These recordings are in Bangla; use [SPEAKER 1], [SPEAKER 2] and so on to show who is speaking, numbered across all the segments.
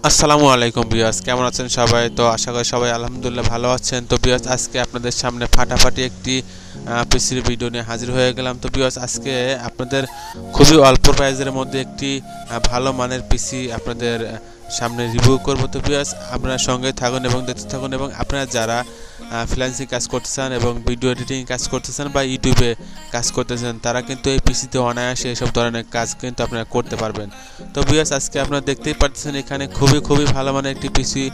[SPEAKER 1] আসসালামু আলাইকুম ভিউয়ার্স, কেমন আছেন সবাই? তো আশা করি সবাই আলহামদুলিল্লাহ ভালো আছেন। তো ভিউয়ার্স, আজকে আপনাদের সামনে ফাটাফাটি একটি পিসির ভিডিও নিয়ে হাজির হয়ে গেলাম। তো ভিউয়ার্স, আজকে আপনাদের খুবই অল্প প্রাইসের মধ্যে একটি ভালো মানের পিসি আপনাদের সামনে রিভিউ করব। তো ভিউয়ার্স, আপনারা সঙ্গে থাকুন এবং দেখতে থাকুন। এবং আপনারা যারা ফ্রিল্যান্সিং কাজ করতে চান এবং ভিডিও এডিটিং কাজ করতে চান বা ইউটিউবে কাজ করতে চান, তারা কিন্তু এই পিসিতে অনায়াসে এসব ধরনের কাজ কিন্তু আপনারা করতে পারবেন। তো ভিউয়ার্স, আজকে আপনারা দেখতেই পাচ্ছেন এখানে খুবই ভালো মানের একটি পিসি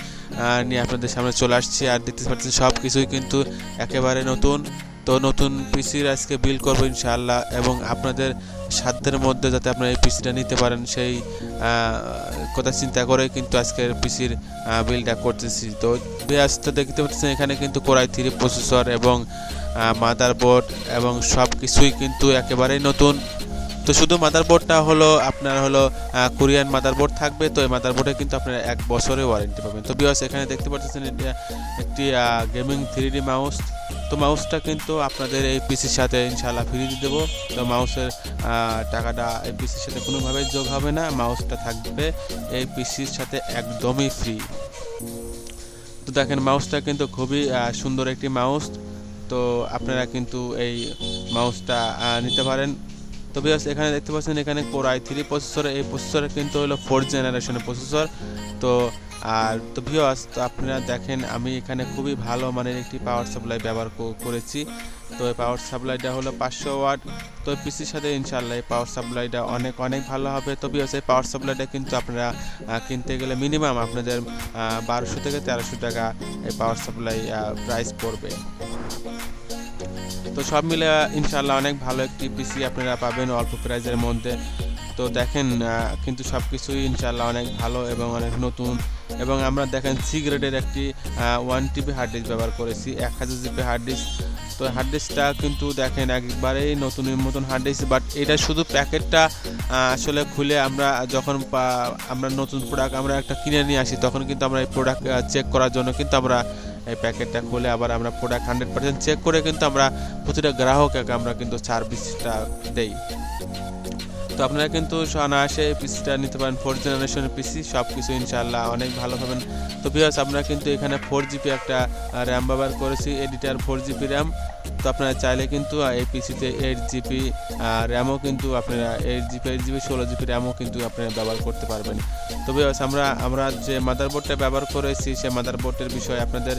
[SPEAKER 1] নিয়ে আপনাদের সামনে চলে আসছি। আর দেখতে পাচ্ছেন সব কিছুই কিন্তু একেবারে নতুন। তো নতুন পিসির আজকে বিল করবো ইনশাআল্লাহ, এবং আপনাদের সাধ্যের মধ্যে যাতে আপনারা এই পিসিটা নিতে পারেন সেই কথা চিন্তা করে কিন্তু আজকের পিসির বিলটা করতেছি। তো ভিউয়ার্স, তো দেখতে পাচ্ছেন এখানে কিন্তু কোরাই 3 প্রসেসর এবং মাদারবোর্ড এবং সব কিছুই কিন্তু একেবারেই নতুন। তো শুধু মাদারবোর্ডটা হলো আপনার কোরিয়ান মাদারবোর্ড থাকবে। তো এই মাদারবোর্ডে কিন্তু আপনারা 1 বছরের ওয়ারেন্টি পাবেন। তো ভিউয়ার্স, এখানে দেখতে পাচ্ছেন একটি গেমিং 3D মাউস। তো মাউসটা কিন্তু আপনাদের এই পিসির সাথে ইনশাআল্লাহ ফ্রি দিয়ে দেবো। তো মাউসের টাকাটা এই পিসির সাথে কোনোভাবেই যোগ হবে না, মাউসটা থাকবে এই পিসির সাথে একদমই ফ্রি। তো দেখেন, মাউসটা কিন্তু খুবই সুন্দর একটি মাউস। তো আপনারা কিন্তু এই মাউসটা নিতে পারেন। তো ভিউয়ার্স, এখানে দেখতে পাচ্ছেন এখানে কোরাই 3 প্রসেসর, এই প্রসেসর কিন্তু হলো 4th জেনারেশনের প্রসেসর। তো তো ভিউয়ার্স, তো আপনারা দেখেন আমি এখানে খুবই ভালো মানের একটি পাওয়ার সাপ্লাই ব্যবহার করেছি। তো এই পাওয়ার সাপ্লাইটা হলো 500 ওয়াট। তো পিসির সাথে ইনশাআল্লাহ এই পাওয়ার সাপ্লাইটা অনেক ভালো হবে। তো ভিউয়ার্স, এই পাওয়ার সাপ্লাইটা কিন্তু আপনারা কিনতে গেলে মিনিমাম আপনাদের 1200 থেকে 1300 টাকা এই পাওয়ার সাপ্লাই প্রাইস পড়বে। তো সব মিলে ইনশাআল্লাহ অনেক ভালো একটি পিসি আপনারা পাবেন অল্প প্রাইসের মধ্যে। তো দেখেন কিন্তু সব কিছুই ইনশাআল্লাহ অনেক ভালো এবং অনেক নতুন। এবং আমরা দেখেন সি গ্রেডের একটি 1 TB হার্ড ডিস্ক ব্যবহার করেছি, 1000 GB হার্ড ডিস্ক। তো হার্ড ডিস্কটা কিন্তু দেখেন একবারেই নতুনের মতন হার্ড ডিস্ক, বাট এটা শুধু প্যাকেটটা আসলে খুলে আমরা যখন আমরা নতুন প্রোডাক্ট আমরা একটা কিনে নিয়ে আসি, তখন কিন্তু আমরা এই প্রোডাক্ট চেক করার জন্য কিন্তু আমরা এই প্যাকেটটা খুলে আবার আমরা প্রোডাক্ট 100% চেক করে কিন্তু আমরা প্রতিটা গ্রাহককে আমরা কিন্তু সার্ভিসটা দেই। তো আপনারা কিন্তু অনায়াসে এই পিসিটা নিতে পারেন, 4th জেনারেশনের পিসি, সব কিছু ইনশাআল্লাহ অনেক ভালো পাবেন। তো ভিউয়ার্স, আপনারা কিন্তু এখানে 4GB একটা র্যাম ব্যবহার করেছি, এডিটার 4GB র্যাম। তো আপনারা চাইলে কিন্তু এই পিসিতে 8GB র্যামও কিন্তু আপনারা 8GB 16GB র্যামও কিন্তু আপনারা ব্যবহার করতে পারবেন। তো ভিউয়ার্স, আমরা যে মাদারবোর্ডটা ব্যবহার করেছি সেই মাদারবোর্ডের বিষয়ে আপনাদের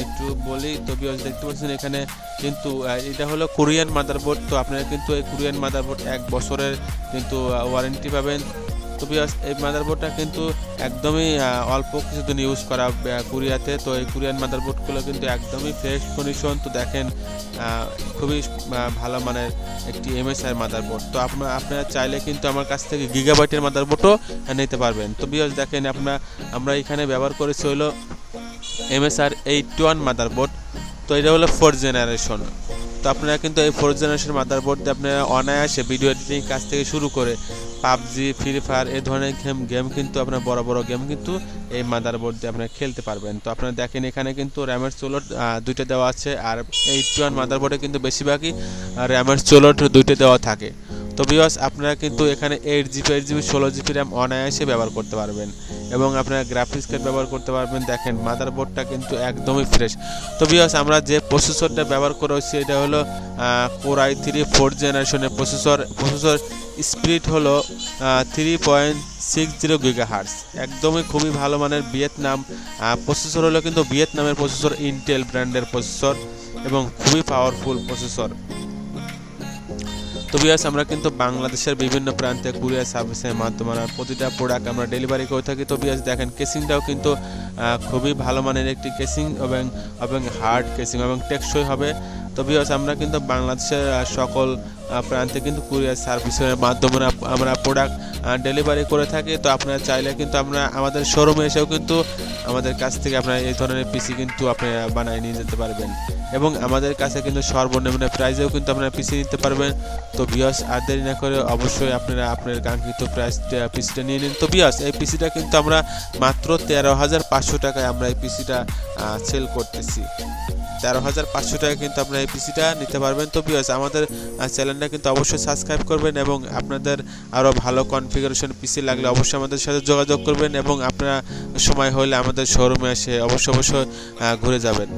[SPEAKER 1] একটু বলি। তো ভিউয়ার্স, দেখতে পাচ্ছেন এখানে কিন্তু এটা হলো কোরিয়ান মাদারবোর্ড। তো আপনারা কিন্তু এই কোরিয়ান মাদারবোর্ড 1 বছরের কিন্তু ওয়ারেন্টি পাবেন। তো ভিউয়ার্স, এই মাদারবোর্ডটা কিন্তু একদমই অল্প কিছুদিন ইউজ করা কোরিয়াতে। তো এই কোরিয়ান মাদারবোর্ডগুলো কিন্তু একদমই ফ্রেশ কন্ডিশন। তো দেখেন খুবই ভালো মানের একটি MSI মাদারবোর্ড। তো আপনারা চাইলে কিন্তু আমার কাছ থেকে গিগাবাইটের মাদারবোর্ডও নিতে পারবেন। তো ভিউয়ার্স, দেখেন আমরা এখানে ব্যবহার করেছি হলো MSI 81 মাদারবোর্ড। তো এটা হলো 4th জেনারেশন। তো আপনারা কিন্তু এই 4th জেনারেশন মাদারবোর্ড দিয়ে আপনারা অনায়াসে ভিডিও এডিটিং কাজ থেকে শুরু করে পাবজি, ফ্রি ফায়ার এই ধরনের গেম কিন্তু আপনার বড় গেম কিন্তু এই মাদারবোর্ড দিয়ে আপনারা খেলতে পারবেন। তো আপনারা দেখেন এখানে কিন্তু র্যামের স্লট 2টা দেওয়া আছে, আর 81 মাদারবোর্ডে কিন্তু বেশিরভাগই র্যামের স্লট 2টা দেওয়া থাকে। তো ভিউয়ার্স, আপনারা কিন্তু এখানে 8GB 16GB র্যাম অনায়াসে ব্যবহার করতে পারবেন এবং আপনারা গ্রাফিক্স কার্ড ব্যবহার করতে পারবেন। দেখেন মাদারবোর্ডটা কিন্তু একদমই ফ্রেশ। তো ভিউয়ার্স, আমরা যে প্রসেসরটা ব্যবহার করেছি এটা হলো কোরাই 3 4th জেনারেশনের প্রসেসর স্পিড হলো 3.60 GHz, একদমই খুবই ভালো মানের ভিয়েতনাম প্রসেসর হলো কিন্তু ভিয়েতনামের প্রসেসর, ইন্টেল ব্র্যান্ডের প্রসেসর এবং খুবই পাওয়ারফুল প্রসেসর। তো ভিউয়ার্স, আমরা কিন্তু বাংলাদেশের বিভিন্ন প্রান্তে কুরিয়ার সার্ভিসের মাধ্যমে প্রতিটা প্রোডাক্ট আমরা ডেলিভারি করে থাকি। তো ভিউয়ার্স, দেখেন কেসিংটাও কিন্তু খুবই ভালো মানের একটি কেসিং এবং হার্ড কেসিং এবং টেকসই হবে। তো ভিউয়ার্স, আমরা কিন্তু বাংলাদেশের সকল প্রান্তে কিন্তু কুরিয়ার সার্ভিসের মাধ্যমে আমরা প্রোডাক্ট ডেলিভারি করে থাকি। তো আপনারা চাইলে কিন্তু আমাদের শোরুমে এসেও কিন্তু আমাদের কাছ থেকে আপনারা এই ধরনের পিসি কিন্তু আপনারা বানিয়ে নিয়ে যেতে পারবেন এবং আমাদের কাছে কিন্তু সর্বনিম্ন প্রাইসেও কিন্তু আপনারা পিসি নিতে পারবেন। তো ভিউয়ার্স, আর দেরি না করে অবশ্যই আপনারা আপনার কাঙ্ক্ষিত পিসিটা নিয়ে নিন। তো ভিউয়ার্স, এই পিসিটা কিন্তু আমরা মাত্র 13,500 টাকায় আমরা এই পিসিটা সেল করতেছি। 13,500 টাকা কিন্তু আপনারা এই পিসিটা নিতে পারবেন। তো ভিউয়ার্স আমাদের চ্যানেলটা কিন্তু অবশ্যই সাবস্ক্রাইব করবেন এবং আপনাদের আরও ভালো কনফিগারেশন পিসি লাগলে অবশ্যই আমাদের সাথে যোগাযোগ করবেন এবং আপনারা সময় হলে আমাদের শোরুমে এসে অবশ্যই ঘুরে যাবেন।